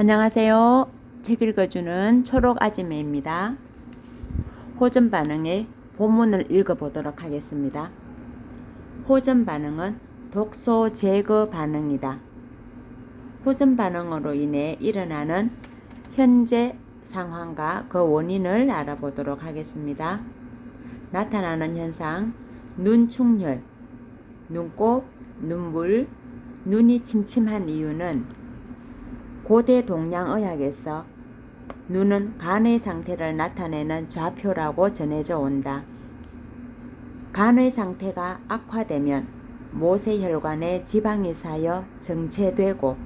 안녕하세요. 책 읽어주는 초록 아지매입니다. 호전 반응의 본문을 읽어보도록 하겠습니다. 호전 반응은 독소 제거 반응이다. 호전 반응으로 인해 일어나는 현재 상황과 그 원인을 알아보도록 하겠습니다. 나타나는 현상, 눈충혈, 눈곱, 눈물, 눈이 침침한 이유는 고대 동양의학에서 눈은 간의 상태를 나타내는 좌표라고 전해져 온다. 간의 상태가 악화되면 모세혈관에 지방이 쌓여 정체되고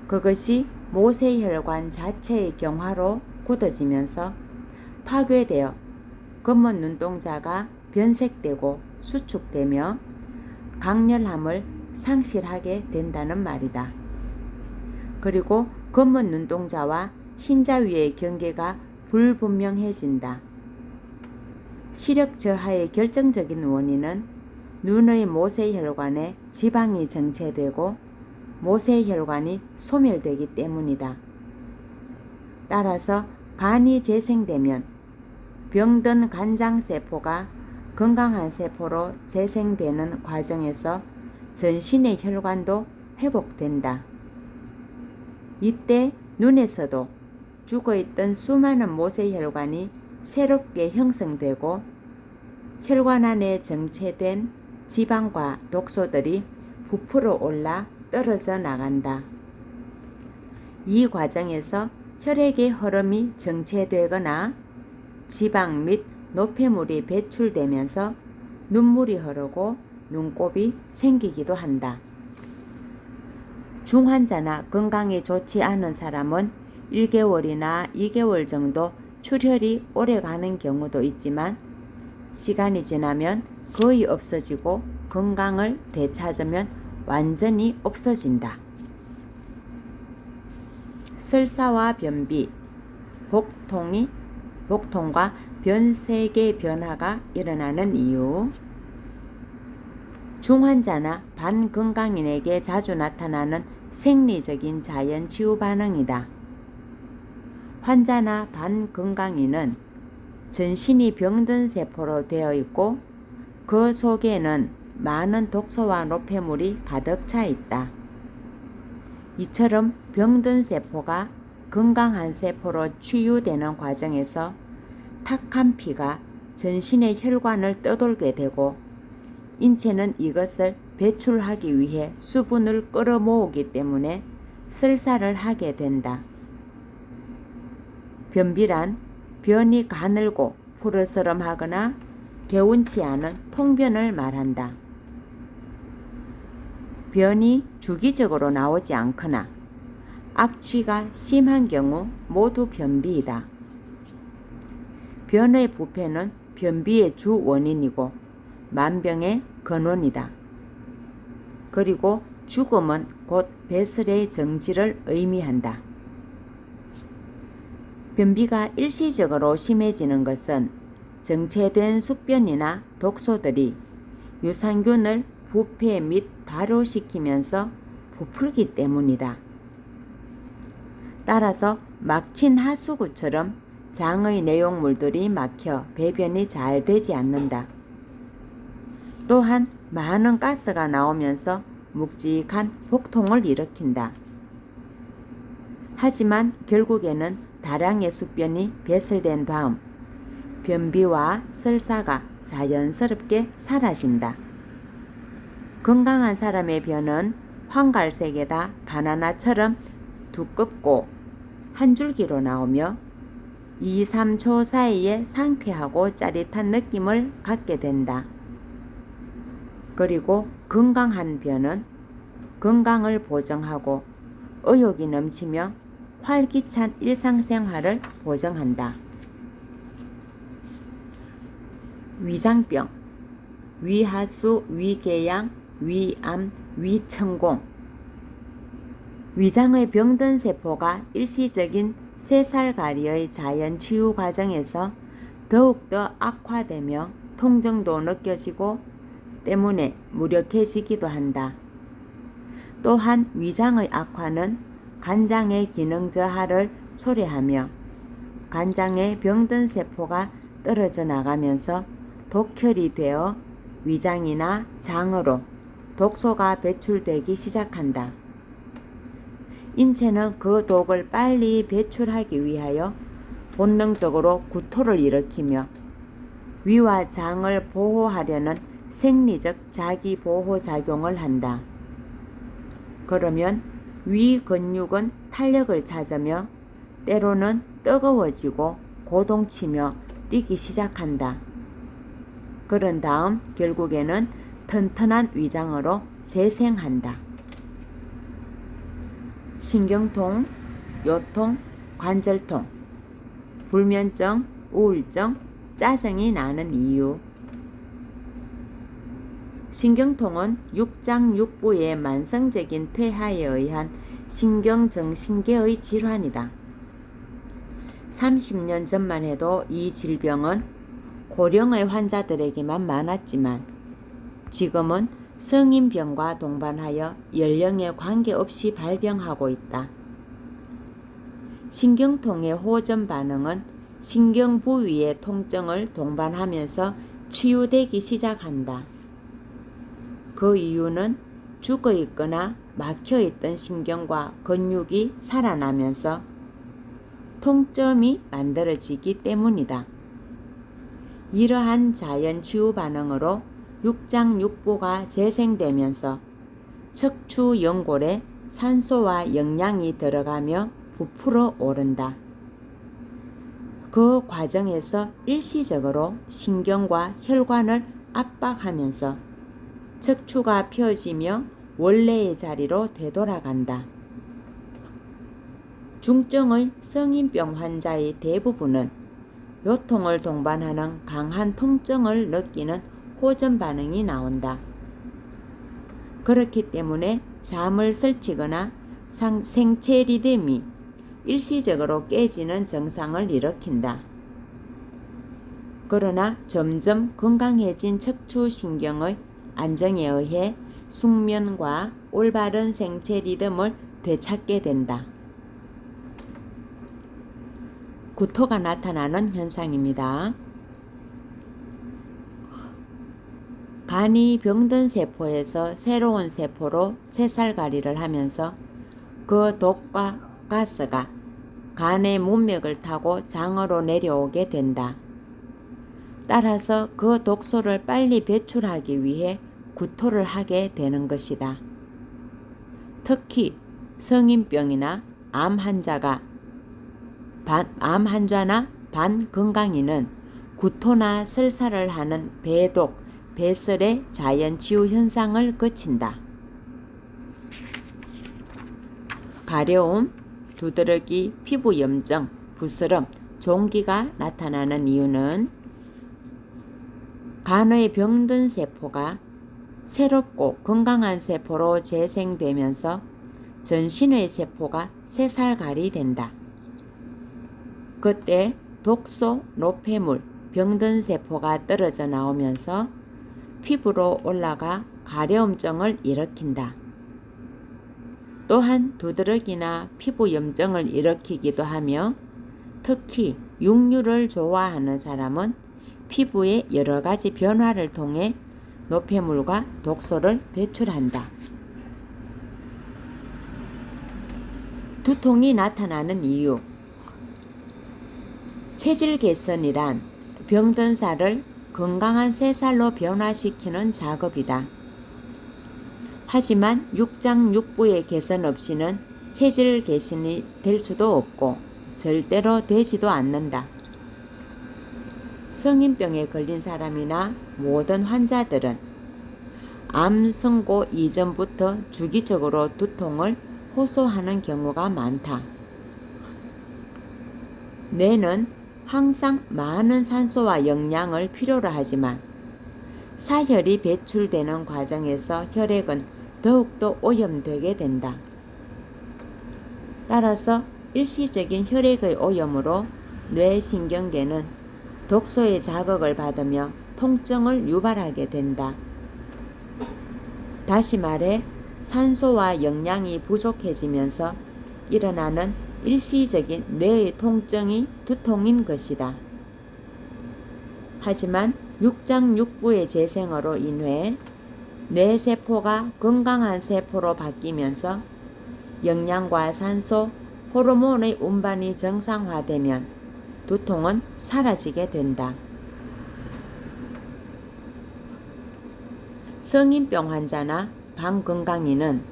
그것이 모세혈관 자체의 경화로 굳어지면서 파괴되어 검은 눈동자가 변색되고 수축되며 강렬함을 상실하게 된다는 말이다. 그리고 검은 눈동자와 흰자 위의 경계가 불분명해진다. 시력 저하의 결정적인 원인은 눈의 모세혈관에 지방이 정체되고 모세혈관이 소멸되기 때문이다. 따라서 간이 재생되면 병든 간장세포가 건강한 세포로 재생되는 과정에서 전신의 혈관도 회복된다. 이때 눈에서도 죽어있던 수많은 모세혈관이 새롭게 형성되고 혈관 안에 정체된 지방과 독소들이 부풀어 올라 떨어져 나간다. 이 과정에서 혈액의 흐름이 정체되거나 지방 및 노폐물이 배출되면서 눈물이 흐르고 눈곱이 생기기도 한다. 중환자나 건강이 좋지 않은 사람은 1개월이나 2개월 정도 출혈이 오래가는 경우도 있지만 시간이 지나면 거의 없어지고 건강을 되찾으면 완전히 없어진다. 설사와 변비, 복통과 변색의 변화가 일어나는 이유. 중환자나 반건강인에게 자주 나타나는 생리적인 자연치유 반응이다. 환자나 반건강인은 전신이 병든 세포로 되어 있고 그 속에는 많은 독소와 노폐물이 가득 차 있다. 이처럼 병든 세포가 건강한 세포로 치유되는 과정에서 탁한 피가 전신의 혈관을 떠돌게 되고 인체는 이것을 배출하기 위해 수분을 끌어모으기 때문에 설사를 하게 된다. 변비란 변이 가늘고 푸르스름하거나 개운치 않은 통변을 말한다. 변이 주기적으로 나오지 않거나 악취가 심한 경우 모두 변비이다. 변의 부패는 변비의 주 원인이고 만병의 근원이다. 그리고 죽음은 곧 배설의 정지를 의미한다. 변비가 일시적으로 심해지는 것은 정체된 숙변이나 독소들이 유산균을 부패 및 발효시키면서 부풀기 때문이다. 따라서 막힌 하수구처럼 장의 내용물들이 막혀 배변이 잘 되지 않는다. 또한 많은 가스가 나오면서 묵직한 복통을 일으킨다. 하지만 결국에는 다량의 숙변이 배설된 다음 변비와 설사가 자연스럽게 사라진다. 건강한 사람의 변은 황갈색에다 바나나처럼 두껍고 한 줄기로 나오며 2, 3초 사이에 상쾌하고 짜릿한 느낌을 갖게 된다. 그리고 건강한 변은 건강을 보정하고 의욕이 넘치며 활기찬 일상생활을 보정한다. 위장병, 위하수, 위궤양, 위암, 위천공. 위장의 병든 세포가 일시적인 세살가리의 자연치유 과정에서 더욱더 악화되며 통증도 느껴지고 때문에 무력해지기도 한다. 또한 위장의 악화는 간장의 기능 저하를 초래하며 간장의 병든 세포가 떨어져 나가면서 독혈이 되어 위장이나 장으로 독소가 배출되기 시작한다. 인체는 그 독을 빨리 배출하기 위하여 본능적으로 구토를 일으키며 위와 장을 보호하려는 생리적 자기보호작용을 한다. 그러면 위 근육은 탄력을 찾으며 때로는 뜨거워지고 고동치며 뛰기 시작한다. 그런 다음 결국에는 튼튼한 위장으로 재생한다. 신경통, 요통, 관절통, 불면증, 우울증, 짜증이 나는 이유. 신경통은 육장육부의 만성적인 퇴화에 의한 신경정신계의 질환이다. 30년 전만 해도 이 질병은 고령의 환자들에게만 많았지만 지금은 성인병과 동반하여 연령에 관계없이 발병하고 있다. 신경통의 호전 반응은 신경 부위의 통증을 동반하면서 치유되기 시작한다. 그 이유는 죽어 있거나 막혀 있던 신경과 근육이 살아나면서 통점이 만들어지기 때문이다. 이러한 자연 치유 반응으로 육장육부가 재생되면서 척추 연골에 산소와 영양이 들어가며 부풀어 오른다. 그 과정에서 일시적으로 신경과 혈관을 압박하면서 척추가 펴지며 원래의 자리로 되돌아간다. 중증의 성인병 환자의 대부분은 요통을 동반하는 강한 통증을 느끼는 호전 반응이 나온다. 그렇기 때문에 잠을 설치거나 생체 리듬이 일시적으로 깨지는 증상을 일으킨다. 그러나 점점 건강해진 척추신경의 안정에 의해 숙면과 올바른 생체 리듬을 되찾게 된다. 구토가 나타나는 현상입니다. 간이 병든 세포에서 새로운 세포로 새살갈이를 하면서 그 독과 가스가 간의 문맥을 타고 장으로 내려오게 된다. 따라서 그 독소를 빨리 배출하기 위해 구토를 하게 되는 것이다. 특히 성인병이나 암 환자나 반건강인은 구토나 설사를 하는 배독, 배설의 자연치유 현상을 거친다. 가려움, 두드러기, 피부염증, 부스럼, 종기가 나타나는 이유는 간의 병든 세포가 새롭고 건강한 세포로 재생되면서 전신의 세포가 새살갈이 된다. 그때 독소, 노폐물, 병든 세포가 떨어져 나오면서 피부로 올라가 가려움증을 일으킨다. 또한 두드러기나 피부염증을 일으키기도 하며 특히 육류를 좋아하는 사람은 피부의 여러 가지 변화를 통해 노폐물과 독소를 배출한다. 두통이 나타나는 이유. 체질 개선이란 병든 살을 건강한 새살로 변화시키는 작업이다. 하지만 육장육부의 개선 없이는 체질 개선이 될 수도 없고 절대로 되지도 않는다. 성인병에 걸린 사람이나 모든 환자들은 암 선고 이전부터 주기적으로 두통을 호소하는 경우가 많다. 뇌는 항상 많은 산소와 영양을 필요로 하지만 사혈이 배출되는 과정에서 혈액은 더욱더 오염되게 된다. 따라서 일시적인 혈액의 오염으로 뇌신경계는 독소의 자극을 받으며 통증을 유발하게 된다. 다시 말해 산소와 영양이 부족해지면서 일어나는 일시적인 뇌의 통증이 두통인 것이다. 하지만 육장육부의 재생으로 인해 뇌세포가 건강한 세포로 바뀌면서 영양과 산소, 호르몬의 운반이 정상화되면 두통은 사라지게 된다. 성인병 환자나 방건강인은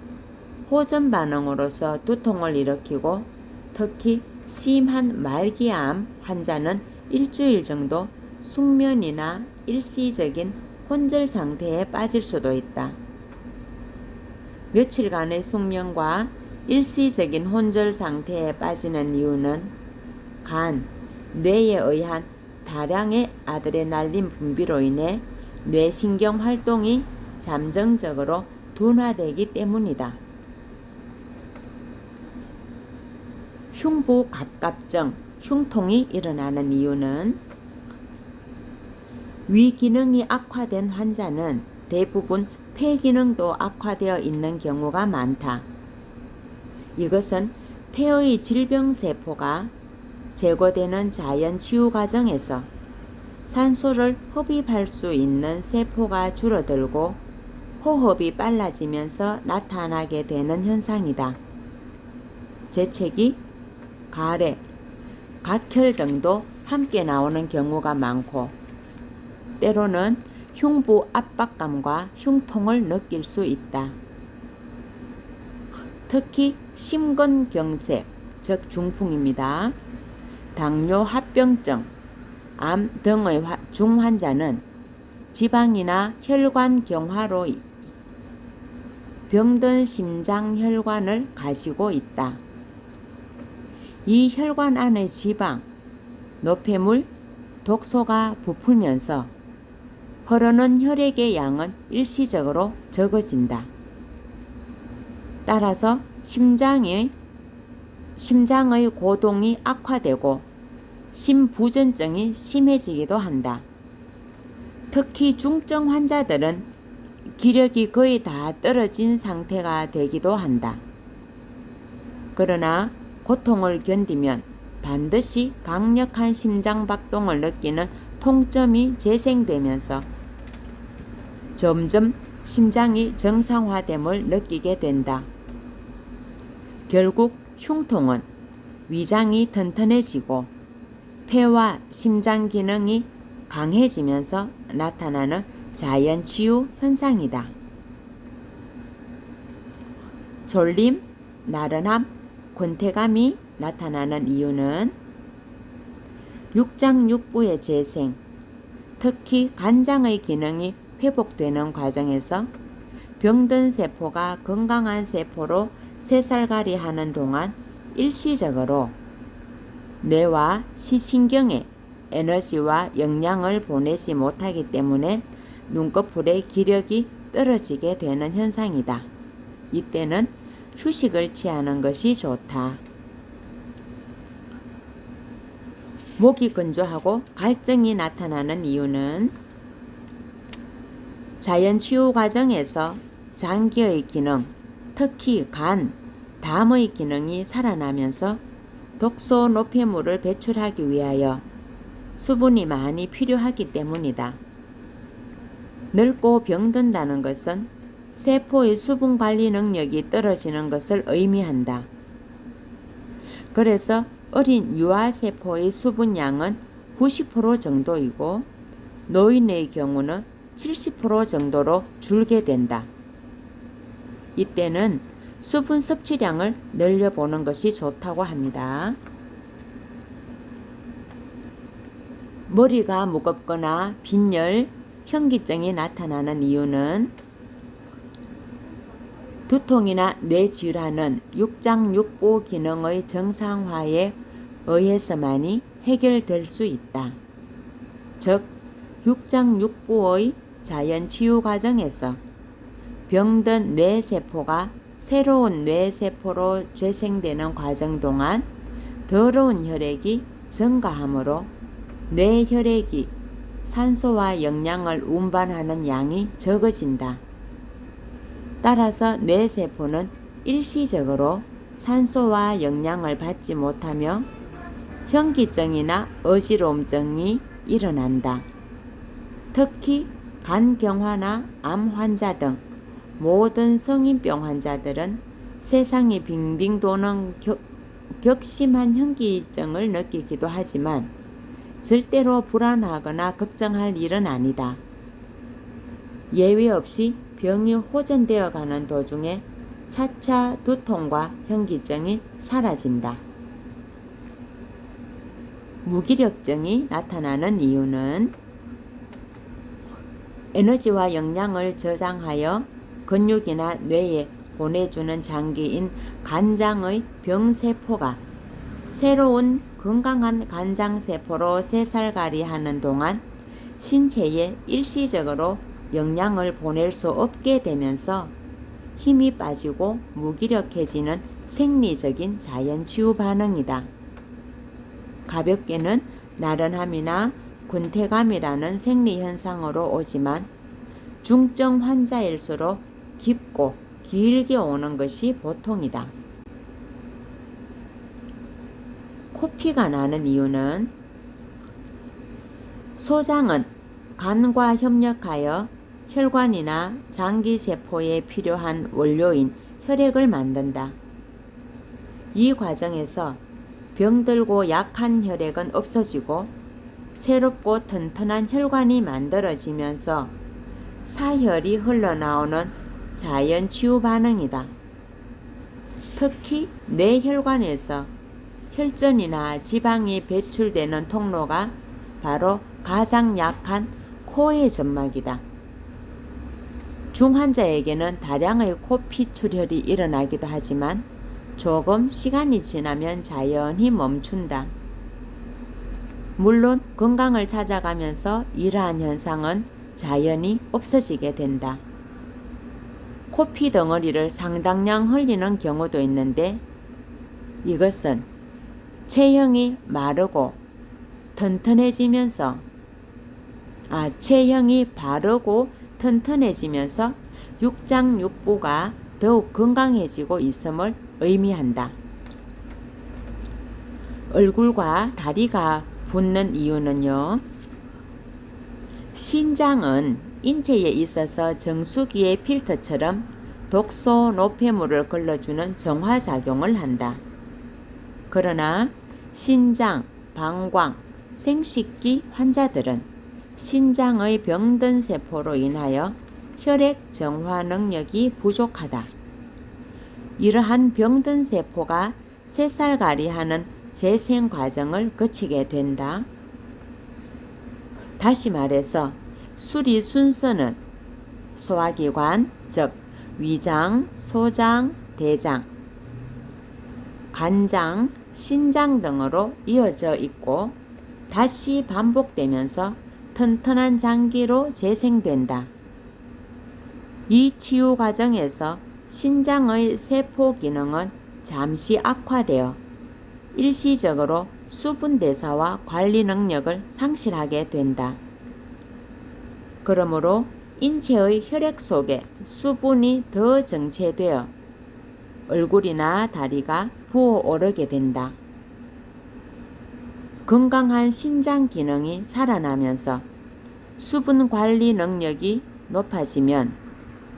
호전 반응으로서 두통을 일으키고 특히 심한 말기암 환자는 일주일 정도 숙면이나 일시적인 혼절 상태에 빠질 수도 있다. 며칠간의 숙면과 일시적인 혼절 상태에 빠지는 이유는 간, 뇌에 의한 다량의 아드레날린 분비로 인해 뇌신경 활동이 잠정적으로 둔화되기 때문이다. 흉부갑갑증, 흉통이 일어나는 이유는 위 기능이 악화된 환자는 대부분 폐 기능도 악화되어 있는 경우가 많다. 이것은 폐의 질병세포가 제거되는 자연 치유 과정에서 산소를 흡입할 수 있는 세포가 줄어들고 호흡이 빨라지면서 나타나게 되는 현상이다. 재채기, 가래, 각혈 등도 함께 나오는 경우가 많고 때로는 흉부 압박감과 흉통을 느낄 수 있다. 특히 심근경색, 즉 중풍입니다. 당뇨 합병증, 암 등의 중환자는 지방이나 혈관 경화로 병든 심장혈관을 가지고 있다. 이 혈관 안의 지방, 노폐물, 독소가 부풀면서 흐르는 혈액의 양은 일시적으로 적어진다. 따라서 심장의 고동이 악화되고 심부전증이 심해지기도 한다. 특히 중증 환자들은 기력이 거의 다 떨어진 상태가 되기도 한다. 그러나 고통을 견디면 반드시 강력한 심장박동을 느끼는 통점이 재생되면서 점점 심장이 정상화됨을 느끼게 된다. 결국 흉통은 위장이 튼튼해지고 폐와 심장 기능이 강해지면서 나타나는 자연치유 현상이다. 졸림, 나른함, 권태감이 나타나는 이유는 육장육부의 재생, 특히 간장의 기능이 회복되는 과정에서 병든 세포가 건강한 세포로 새살갈이 하는 동안 일시적으로 뇌와 시신경에 에너지와 영양을 보내지 못하기 때문에 눈꺼풀의 기력이 떨어지게 되는 현상이다. 이때는 휴식을 취하는 것이 좋다. 목이 건조하고 갈증이 나타나는 이유는 자연치유 과정에서 장기의 기능, 특히 간, 담의 기능이 살아나면서 독소 노폐물을 배출하기 위하여 수분이 많이 필요하기 때문이다. 늙고 병든다는 것은 세포의 수분 관리 능력이 떨어지는 것을 의미한다. 그래서 어린 유아세포의 수분량은 90% 정도이고 노인의 경우는 70% 정도로 줄게 된다. 이때는 수분 섭취량을 늘려보는 것이 좋다고 합니다. 머리가 무겁거나 빈혈, 현기증이 나타나는 이유는 두통이나 뇌질환은 육장육부 기능의 정상화에 의해서만이 해결될 수 있다. 즉, 육장육부의 자연치유 과정에서 병든 뇌세포가 새로운 뇌세포로 재생되는 과정 동안 더러운 혈액이 증가하므로 뇌혈액이 산소와 영양을 운반하는 양이 적어진다. 따라서 뇌세포는 일시적으로 산소와 영양을 받지 못하며 현기증이나 어지러움증이 일어난다. 특히 간경화나 암 환자 등 모든 성인병 환자들은 세상이 빙빙 도는 격심한 현기증을 느끼기도 하지만 절대로 불안하거나 걱정할 일은 아니다. 예외 없이 병이 호전되어 가는 도중에 차차 두통과 현기증이 사라진다. 무기력증이 나타나는 이유는 에너지와 영양을 저장하여 근육이나 뇌에 보내주는 장기인 간장의 병세포가 새로운 건강한 간장세포로 새살갈이 하는 동안 신체에 일시적으로 영양을 보낼 수 없게 되면서 힘이 빠지고 무기력해지는 생리적인 자연치유 반응이다. 가볍게는 나른함이나 근태감이라는 생리현상으로 오지만 중증 환자일수록 깊고 길게 오는 것이 보통이다. 코피가 나는 이유는 소장은 간과 협력하여 혈관이나 장기세포에 필요한 원료인 혈액을 만든다. 이 과정에서 병들고 약한 혈액은 없어지고 새롭고 튼튼한 혈관이 만들어지면서 사혈이 흘러나오는 자연치유 반응이다. 특히 뇌혈관에서 혈전이나 지방이 배출되는 통로가 바로 가장 약한 코의 점막이다. 중환자에게는 다량의 코피 출혈이 일어나기도 하지만 조금 시간이 지나면 자연히 멈춘다. 물론 건강을 찾아가면서 이러한 현상은 자연히 없어지게 된다. 코피 덩어리를 상당량 흘리는 경우도 있는데 이것은 체형이 마르고 튼튼해지면서 체형이 바르고 튼튼해지면서 육장육부가 더욱 건강해지고 있음을 의미한다. 얼굴과 다리가 붓는 이유는요. 신장은 인체에 있어서 정수기의 필터처럼 독소 노폐물을 걸러주는 정화작용을 한다. 그러나 신장, 방광, 생식기 환자들은 신장의 병든 세포로 인하여 혈액 정화 능력이 부족하다. 이러한 병든 세포가 새살갈이하는 재생 과정을 거치게 된다. 다시 말해서 수리 순서는 소화기관, 즉 위장, 소장, 대장, 간장, 신장 등으로 이어져 있고 다시 반복되면서 튼튼한 장기로 재생된다. 이 치유 과정에서 신장의 세포 기능은 잠시 악화되어 일시적으로 수분 대사와 관리 능력을 상실하게 된다. 그러므로 인체의 혈액 속에 수분이 더 정체되어 얼굴이나 다리가 부어오르게 된다. 건강한 신장 기능이 살아나면서 수분 관리 능력이 높아지면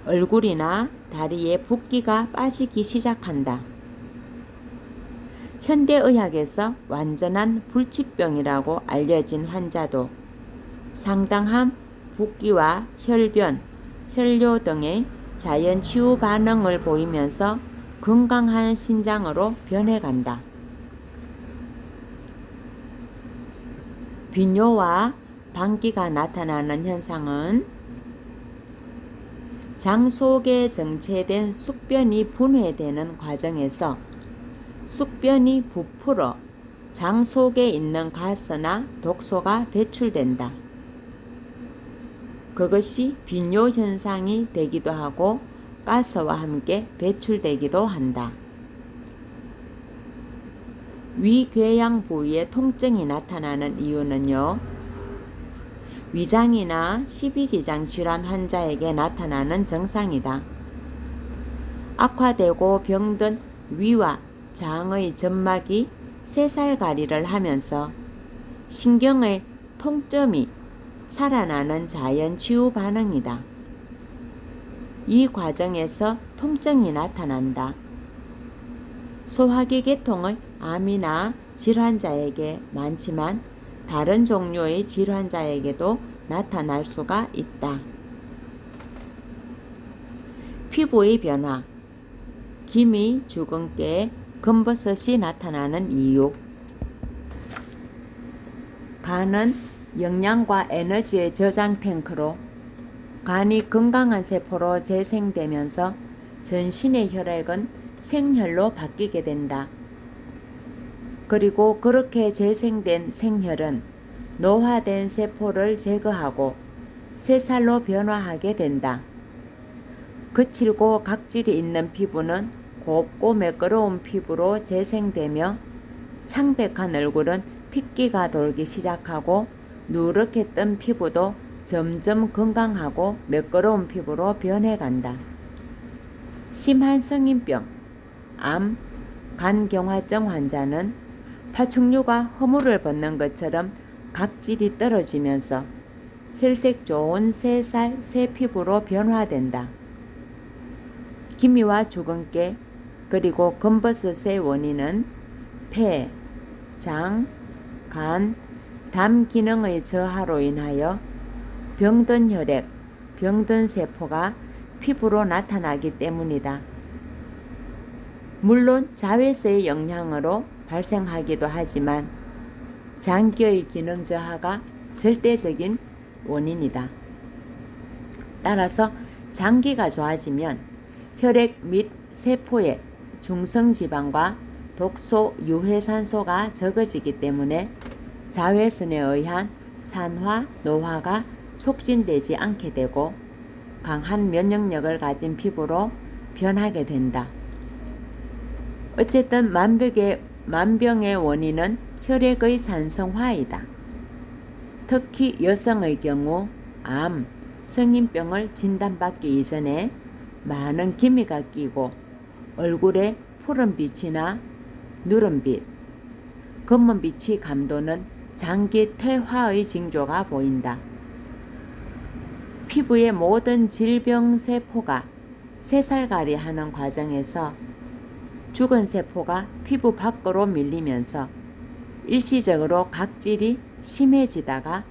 얼굴이나 다리에 붓기가 빠지기 시작한다. 현대의학에서 완전한 불치병이라고 알려진 환자도 상당한 붓기와 혈변, 혈뇨 등의 자연치유 반응을 보이면서 건강한 신장으로 변해간다. 빈뇨와 방기가 나타나는 현상은 장 속에 정체된 숙변이 분해되는 과정에서 숙변이 부풀어 장 속에 있는 가스나 독소가 배출된다. 그것이 빈뇨 현상이 되기도 하고 가스와 함께 배출되기도 한다. 위궤양 부위에 통증이 나타나는 이유는요. 위장이나 십이지장 질환 환자에게 나타나는 증상이다. 악화되고 병든 위와 장의 점막이 새살가리를 하면서 신경의 통점이 살아나는 자연 치유 반응이다. 이 과정에서 통증이 나타난다. 소화기 계통의 암이나 질환자에게 많지만 다른 종류의 질환자에게도 나타날 수가 있다. 피부의 변화, 기미, 주근깨, 검버섯이 나타나는 이유. 간은 영양과 에너지의 저장 탱크로 간이 건강한 세포로 재생되면서 전신의 혈액은 생혈로 바뀌게 된다. 그리고 그렇게 재생된 생혈은 노화된 세포를 제거하고 새살로 변화하게 된다. 거칠고 각질이 있는 피부는 곱고 매끄러운 피부로 재생되며 창백한 얼굴은 핏기가 돌기 시작하고 누렇게 뜬 피부도 점점 건강하고 매끄러운 피부로 변해간다. 심한 성인병, 암, 간경화증 환자는 파충류가 허물을 벗는 것처럼 각질이 떨어지면서 혈색 좋은 새살, 새 피부로 변화된다. 기미와 주근깨 그리고 검버섯의 원인은 폐, 장, 간, 담 기능의 저하로 인하여 병든 혈액, 병든 세포가 피부로 나타나기 때문이다. 물론 자외선의 영향으로 발생하기도 하지만 장기의 기능 저하가 절대적인 원인이다. 따라서 장기가 좋아지면 혈액 및 세포에 중성지방과 독소, 유해산소가 적어지기 때문에 자외선에 의한 산화, 노화가 촉진되지 않게 되고 강한 면역력을 가진 피부로 변하게 된다. 어쨌든 만병의 원인은 혈액의 산성화이다. 특히 여성의 경우 암, 성인병을 진단받기 이전에 많은 기미가 끼고 얼굴에 푸른빛이나 누른빛, 검은빛이 감도는 장기 퇴화의 징조가 보인다. 피부의 모든 질병 세포가 새살가리 하는 과정에서 죽은 세포가 피부 밖으로 밀리면서 일시적으로 각질이 심해지다가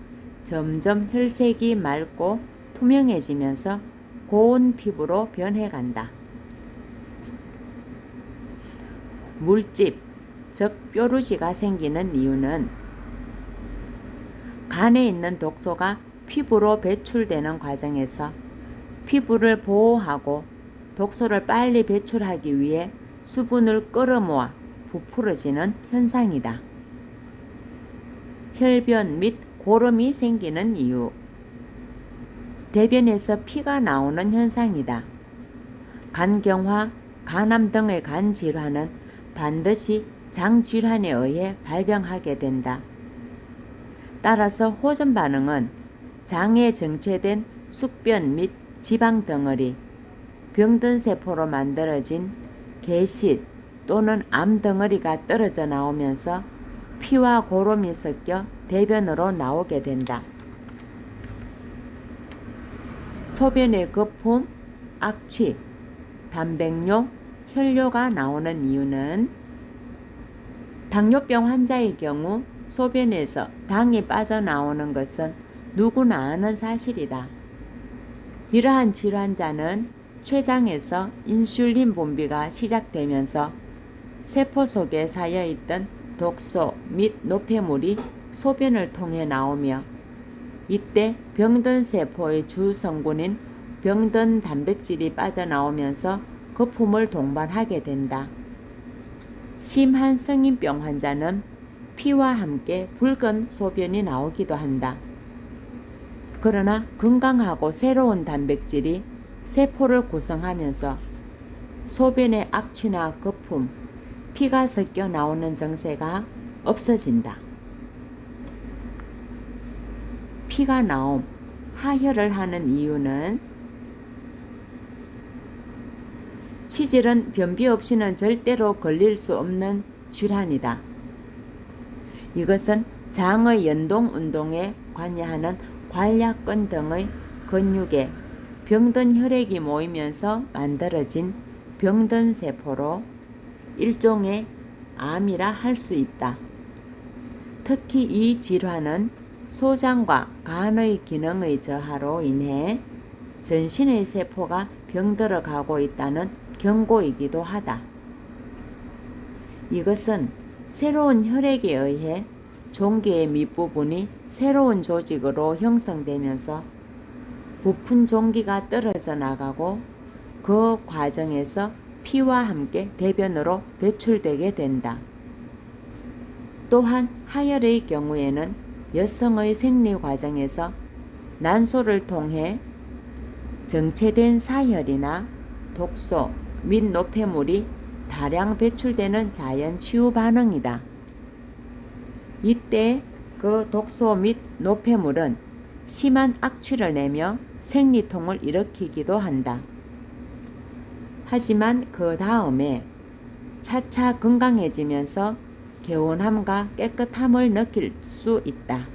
점점 혈색이 맑고 투명해지면서 고운 피부로 변해간다. 물집, 즉 뾰루지가 생기는 이유는 간에 있는 독소가 피부로 배출되는 과정에서 피부를 보호하고 독소를 빨리 배출하기 위해 수분을 끌어모아 부풀어지는 현상이다. 혈변 및 고름이 생기는 이유. 대변에서 피가 나오는 현상이다. 간경화, 간암 등의 간 질환은 반드시 장 질환에 의해 발병하게 된다. 따라서 호전 반응은 장에 정체된 숙변 및 지방 덩어리, 병든 세포로 만들어진 개실 또는 암 덩어리가 떨어져 나오면서 피와 고름이 섞여 대변으로 나오게 된다. 소변의 거품, 악취, 단백뇨, 혈뇨가 나오는 이유는 당뇨병 환자의 경우 소변에서 당이 빠져나오는 것은 누구나 아는 사실이다. 이러한 질환자는 췌장에서 인슐린 분비가 시작되면서 세포 속에 쌓여있던 독소 및 노폐물이 소변을 통해 나오며 이때 병든 세포의 주 성분인 병든 단백질이 빠져나오면서 거품을 동반하게 된다. 심한 성인병 환자는 피와 함께 붉은 소변이 나오기도 한다. 그러나 건강하고 새로운 단백질이 세포를 구성하면서 소변의 악취나 거품, 피가 섞여 나오는 증세가 없어진다. 피가 나옴, 하혈을 하는 이유는 치질은 변비 없이는 절대로 걸릴 수 없는 질환이다. 이것은 장의 연동 운동에 관여하는 관략근 등의 근육에 병든 혈액이 모이면서 만들어진 병든 세포로 일종의 암이라 할 수 있다. 특히 이 질환은 소장과 간의 기능의 저하로 인해 전신의 세포가 병들어 가고 있다는 경고이기도 하다. 이것은 새로운 혈액에 의해 종기의 밑부분이 새로운 조직으로 형성되면서 부푼 종기가 떨어져 나가고 그 과정에서 피와 함께 대변으로 배출되게 된다. 또한 하혈의 경우에는 여성의 생리 과정에서 난소를 통해 정체된 사혈이나 독소 및 노폐물이 다량 배출되는 자연 치유 반응이다. 이때 그 독소 및 노폐물은 심한 악취를 내며 생리통을 일으키기도 한다. 하지만 그 다음에 차차 건강해지면서 개운함과 깨끗함을 느낄 수 있다.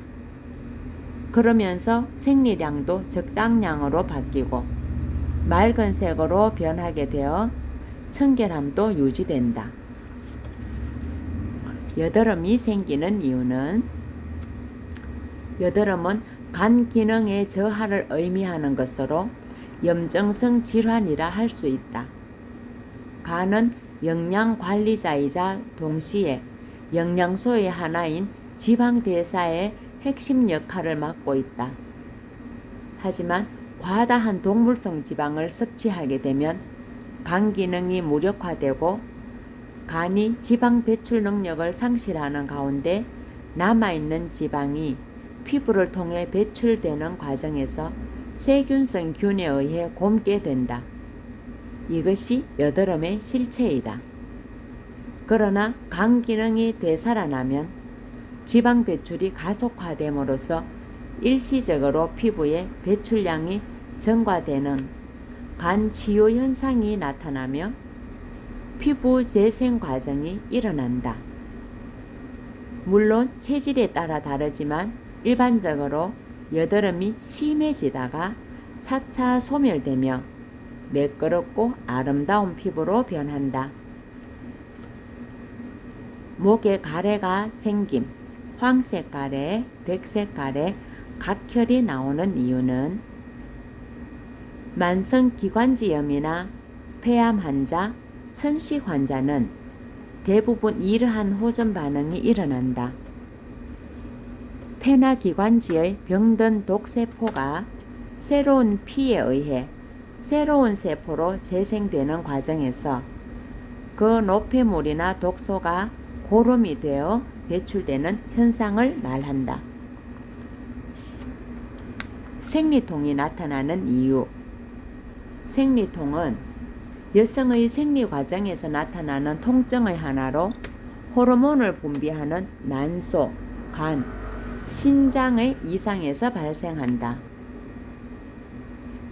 그러면서 생리량도 적당량으로 바뀌고 맑은 색으로 변하게 되어 청결함도 유지된다. 여드름이 생기는 이유는 여드름은 간 기능의 저하를 의미하는 것으로 염증성 질환이라 할 수 있다. 간은 영양 관리자이자 동시에 영양소의 하나인 지방 대사의 핵심 역할을 맡고 있다. 하지만 과다한 동물성 지방을 섭취하게 되면 간 기능이 무력화되고 간이 지방 배출 능력을 상실하는 가운데 남아있는 지방이 피부를 통해 배출되는 과정에서 세균성 균에 의해 곪게 된다. 이것이 여드름의 실체이다. 그러나 간 기능이 되살아나면 지방 배출이 가속화됨으로써 일시적으로 피부의 배출량이 증가되는 간 치유 현상이 나타나며 피부 재생 과정이 일어난다. 물론 체질에 따라 다르지만 일반적으로 여드름이 심해지다가 차차 소멸되며 매끄럽고 아름다운 피부로 변한다. 목에 가래가 생김, 황색 가래, 백색 가래, 각혈이 나오는 이유는 만성기관지염이나 폐암 환자, 천식 환자는 대부분 이러한 호전 반응이 일어난다. 폐나 기관지의 병든 독세포가 새로운 피에 의해 새로운 세포로 재생되는 과정에서 그 노폐물이나 독소가 고름이 되어 배출되는 현상을 말한다. 생리통이 나타나는 이유. 생리통은 여성의 생리 과정에서 나타나는 통증의 하나로 호르몬을 분비하는 난소, 간, 신장의 이상에서 발생한다.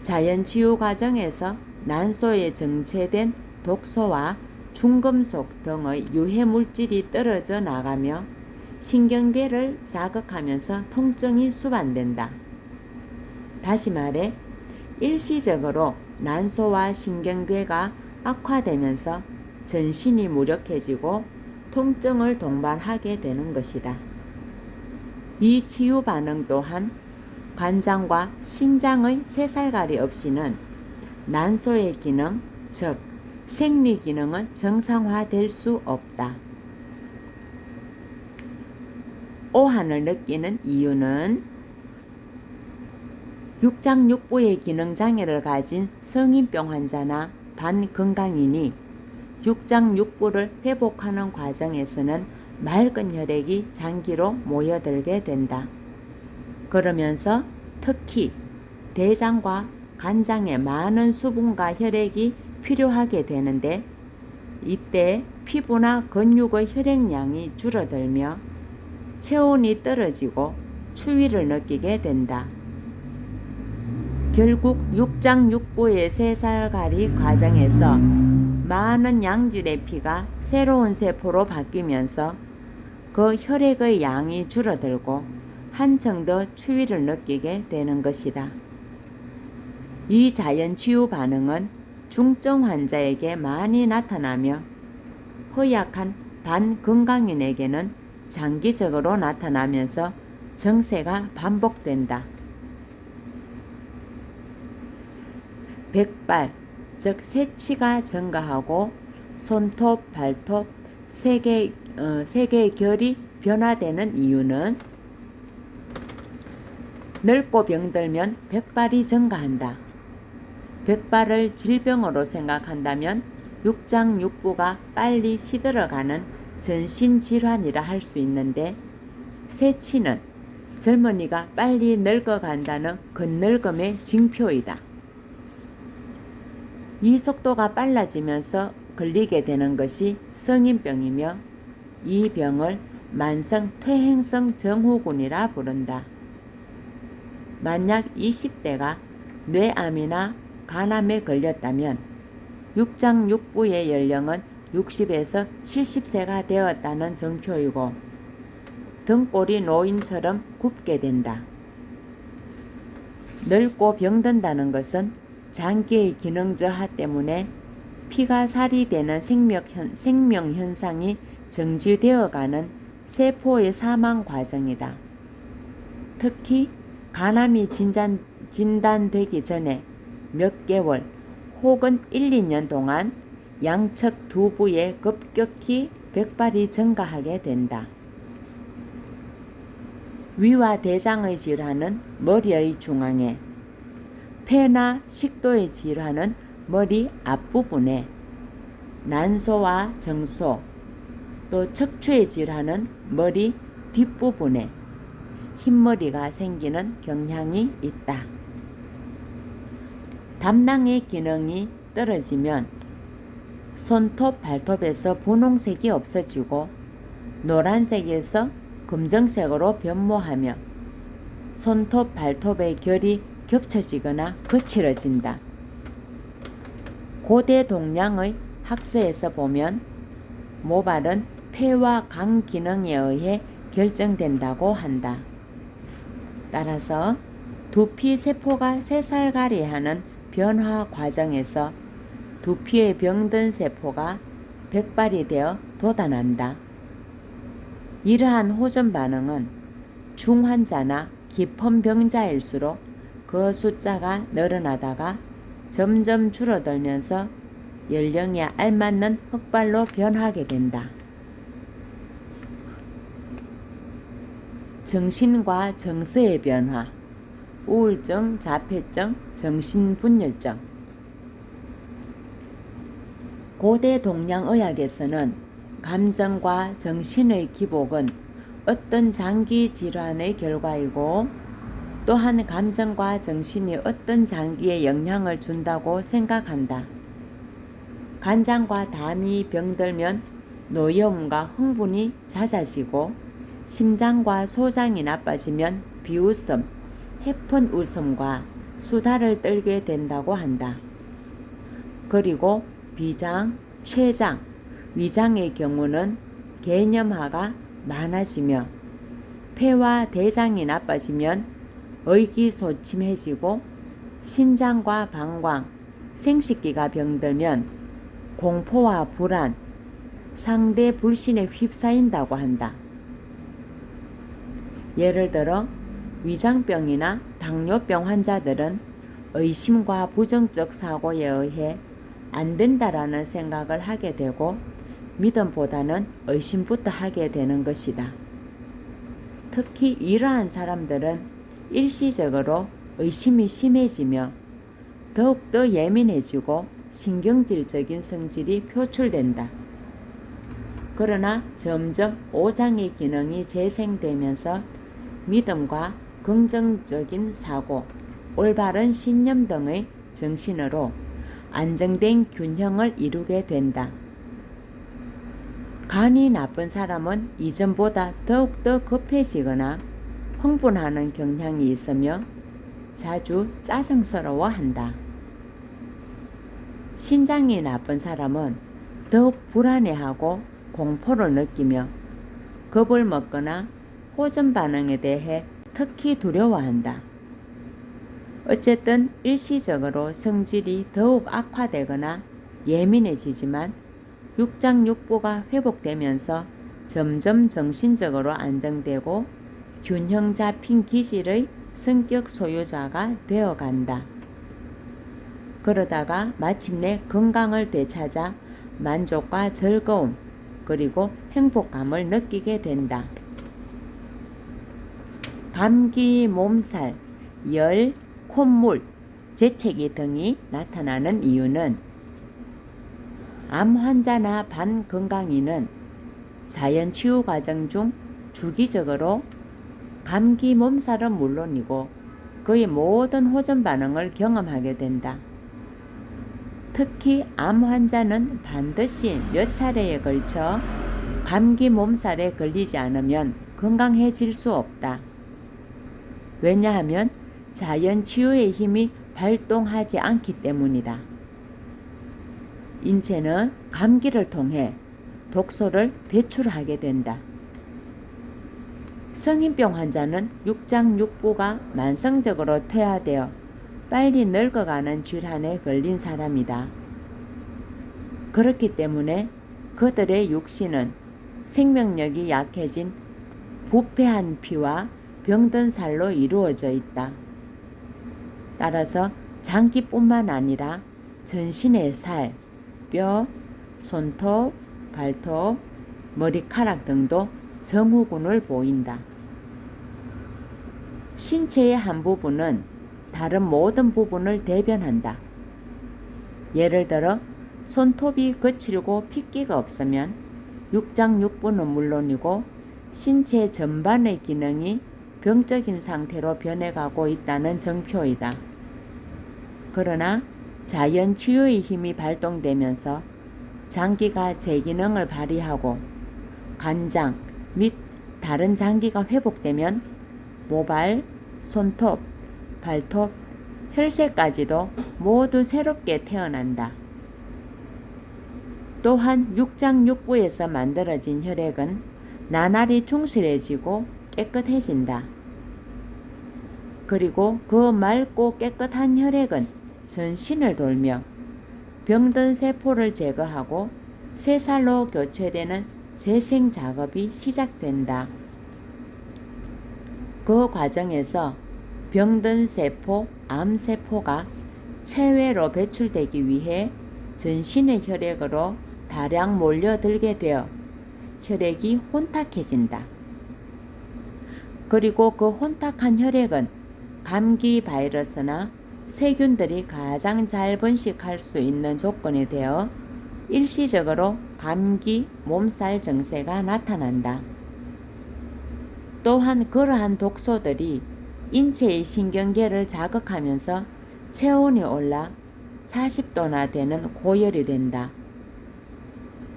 자연치유 과정에서 난소에 정체된 독소와 중금속 등의 유해 물질이 떨어져 나가며 신경계를 자극하면서 통증이 수반된다. 다시 말해 일시적으로 난소와 신경계가 악화되면서 전신이 무력해지고 통증을 동반하게 되는 것이다. 이 치유 반응 또한 간장과 신장의 새살갈이 없이는 난소의 기능, 즉 생리 기능은 정상화될 수 없다. 오한을 느끼는 이유는 육장육부의 기능장애를 가진 성인병 환자나 반건강인이 육장육부를 회복하는 과정에서는 맑은 혈액이 장기로 모여들게 된다. 그러면서 특히 대장과 간장에 많은 수분과 혈액이 필요하게 되는데 이때 피부나 근육의 혈액량이 줄어들며 체온이 떨어지고 추위를 느끼게 된다. 결국 육장육부의 새살갈이 과정에서 많은 양질의 피가 새로운 세포로 바뀌면서 그 혈액의 양이 줄어들고 한층 더 추위를 느끼게 되는 것이다. 이 자연치유 반응은 중증 환자에게 많이 나타나며 허약한 반건강인에게는 장기적으로 나타나면서 증세가 반복된다. 백발, 즉 새치가 증가하고 손톱, 발톱, 세계의 결이 변화되는 이유는 늙고 병들면 백발이 증가한다. 백발을 질병으로 생각한다면 육장육부가 빨리 시들어가는 전신질환이라 할 수 있는데 새치는 젊은이가 빨리 늙어간다는 건늙음의 징표이다. 이 속도가 빨라지면서 걸리게 되는 것이 성인병이며 이 병을 만성 퇴행성 증후군이라 부른다. 만약 20대가 뇌암이나 간암에 걸렸다면 육장육부의 연령은 60에서 70세가 되었다는 증표이고 등골이 노인처럼 굽게 된다. 늙고 병든다는 것은 장기의 기능 저하 때문에 피가 살이 되는 생명현상이 정지되어가는 세포의 사망 과정이다. 특히 간암이 진단되기 전에 몇 개월 혹은 1, 2년 동안 양측 두 부에 급격히 백발이 증가하게 된다. 위와 대장의 질환은 머리의 중앙에, 폐나 식도의 질환은 머리 앞부분에, 난소와 정소, 또 척추의 질환은 머리 뒷부분에 흰머리가 생기는 경향이 있다. 담낭의 기능이 떨어지면 손톱, 발톱에서 분홍색이 없어지고 노란색에서 검정색으로 변모하며 손톱, 발톱의 결이 겹쳐지거나 거칠어진다. 고대 동양의 학서에서 보면 모발은 폐와 간 기능에 의해 결정된다고 한다. 따라서 두피 세포가 새살가리하는 변화 과정에서 두피의 병든 세포가 백발이 되어 돋아난다. 이러한 호전 반응은 중환자나 깊은 병자일수록 그 숫자가 늘어나다가 점점 줄어들면서 연령에 알맞는 흑발로 변하게 된다. 정신과 정서의 변화, 우울증, 자폐증, 정신분열증. 고대 동양의학에서는 감정과 정신의 기복은 어떤 장기 질환의 결과이고 또한 감정과 정신이 어떤 장기에 영향을 준다고 생각한다. 간장과 담이 병들면 노여움과 흥분이 잦아지고 심장과 소장이 나빠지면 비웃음, 해픈 웃음과 수다를 떨게 된다고 한다. 그리고 비장, 췌장, 위장의 경우는 개념화가 많아지며 폐와 대장이 나빠지면 의기소침해지고 신장과 방광, 생식기가 병들면 공포와 불안, 상대 불신에 휩싸인다고 한다. 예를 들어 위장병이나 당뇨병 환자들은 의심과 부정적 사고에 의해 안 된다라는 생각을 하게 되고 믿음보다는 의심부터 하게 되는 것이다. 특히 이러한 사람들은 일시적으로 의심이 심해지며 더욱더 예민해지고 신경질적인 성질이 표출된다. 그러나 점점 오장의 기능이 재생되면서 믿음과 긍정적인 사고, 올바른 신념 등의 정신으로 안정된 균형을 이루게 된다. 간이 나쁜 사람은 이전보다 더욱더 급해지거나 흥분하는 경향이 있으며 자주 짜증스러워한다. 신장이 나쁜 사람은 더욱 불안해하고 공포를 느끼며 겁을 먹거나 호전 반응에 대해 특히 두려워한다. 어쨌든 일시적으로 성질이 더욱 악화되거나 예민해지지만 육장육부가 회복되면서 점점 정신적으로 안정되고 균형 잡힌 기질의 성격 소유자가 되어간다. 그러다가 마침내 건강을 되찾아 만족과 즐거움 그리고 행복감을 느끼게 된다. 감기, 몸살, 열, 콧물, 재채기 등이 나타나는 이유는 암 환자나 반건강인은 자연 치유 과정 중 주기적으로 감기, 몸살은 물론이고 거의 모든 호전 반응을 경험하게 된다. 특히 암 환자는 반드시 몇 차례에 걸쳐 감기, 몸살에 걸리지 않으면 건강해질 수 없다. 왜냐하면 자연 치유의 힘이 발동하지 않기 때문이다. 인체는 감기를 통해 독소를 배출하게 된다. 성인병 환자는 육장육부가 만성적으로 퇴화되어 빨리 늙어가는 질환에 걸린 사람이다. 그렇기 때문에 그들의 육신은 생명력이 약해진 부패한 피와 병든 살로 이루어져 있다. 따라서 장기뿐만 아니라 전신의 살, 뼈, 손톱, 발톱, 머리카락 등도 증후군을 보인다. 신체의 한 부분은 다른 모든 부분을 대변한다. 예를 들어 손톱이 거칠고 핏기가 없으면 육장육부는 물론이고 신체 전반의 기능이 병적인 상태로 변해가고 있다는 증표이다. 그러나 자연 치유의 힘이 발동되면서 장기가 제 기능을 발휘하고 간장 및 다른 장기가 회복되면 모발, 손톱, 발톱, 혈색까지도 모두 새롭게 태어난다. 또한 육장육부에서 만들어진 혈액은 나날이 충실해지고 깨끗해진다. 그리고 그 맑고 깨끗한 혈액은 전신을 돌며 병든 세포를 제거하고 새 살로 교체되는 재생 작업이 시작된다. 그 과정에서 병든 세포, 암세포가 체외로 배출되기 위해 전신의 혈액으로 다량 몰려들게 되어 혈액이 혼탁해진다. 그리고 그 혼탁한 혈액은 감기 바이러스나 세균들이 가장 잘 번식할 수 있는 조건이 되어 일시적으로 감기, 몸살 증세가 나타난다. 또한 그러한 독소들이 인체의 신경계를 자극하면서 체온이 올라 40도나 되는 고열이 된다.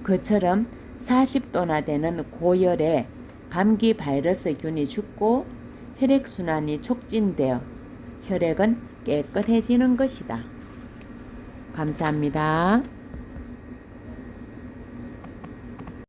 그처럼 40도나 되는 고열에 감기 바이러스 균이 죽고 혈액순환이 촉진되어 혈액은 깨끗해지는 것이다. 감사합니다.